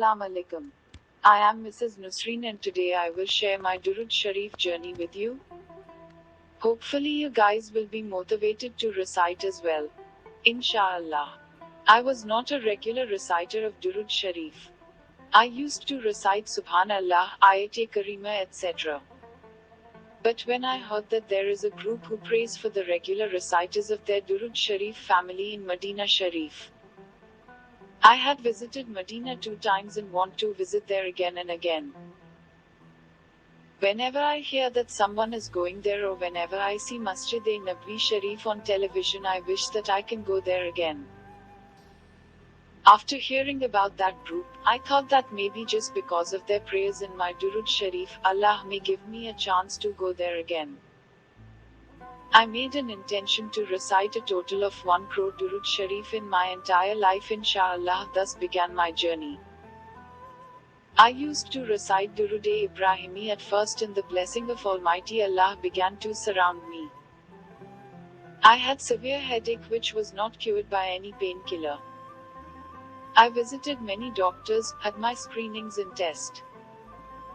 Assalamu alaikum. I am Mrs. Nasreen and today I will share my Durood Sharif journey with you. Hopefully you guys will be motivated to recite as well. Inshallah. I was not a regular reciter of Durood Sharif. I used to recite Subhan Allah, ayat Kariimah, etc. But when I heard that there is a group who prays for the regular reciters of their Durood Sharif family in Medina Sharif, I had visited Medina 2 times and want to visit there again and again. Whenever I hear that someone is going there or whenever I see Masjid-e-Nabawi Sharif on television, I wish that I can go there again. After hearing about that group, I thought that maybe just because of their prayers in my Durood Sharif, Allah may give me a chance to go there again. I made an intention to recite a total of 1 crore Durood Sharif in my entire life, inshallah. Thus began my journey. I used to recite Durood-e-Ibrahimi at first, and the blessing of Almighty Allah began to surround me. I had severe headache which was not cured by any painkiller. I visited many doctors, had my screenings and tests.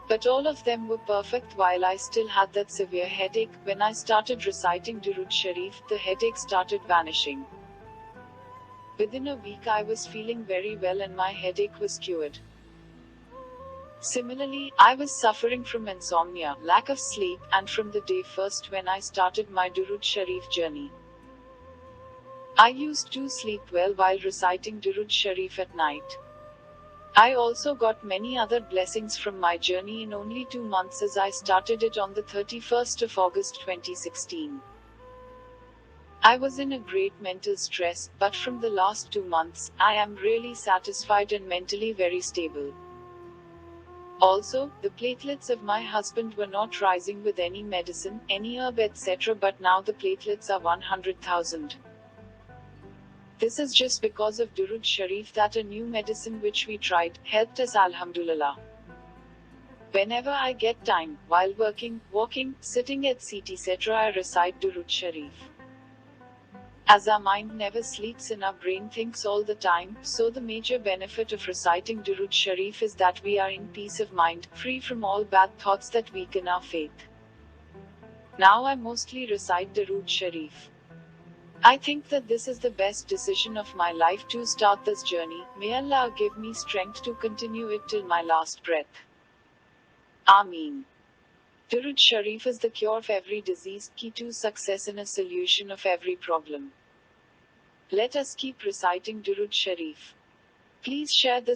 But all of them were perfect while I still had that severe headache. When I started reciting Durood Sharif, the headache started vanishing. Within a week I was feeling very well and my headache was cured. Similarly, I was suffering from insomnia, lack of sleep, and from the day first when I started my Durood Sharif journey, I used to sleep well while reciting Durood Sharif at night. I also got many other blessings from my journey in only 2 months, as I started it on the 31st of August 2016. I was in a great mental stress, but from the last 2 months, I am really satisfied and mentally very stable. Also, the platelets of my husband were not rising with any medicine, any herb, etc., but now the platelets are 100,000. This is just because of Durood Sharif, that a new medicine which we tried helped us, alhamdulillah. Whenever I get time, while working, walking, sitting at seat, etc., I recite Durood Sharif. As our mind never sleeps and our brain thinks all the time, so the major benefit of reciting Durood Sharif is that we are in peace of mind, free from all bad thoughts that weaken our faith. Now I mostly recite Durood Sharif. I think that this is the best decision of my life to start this journey. May Allah give me strength to continue it till my last breath. Ameen. Durood Sharif is the cure of every disease, key to success and a solution of every problem. Let us keep reciting Durood Sharif. Please share this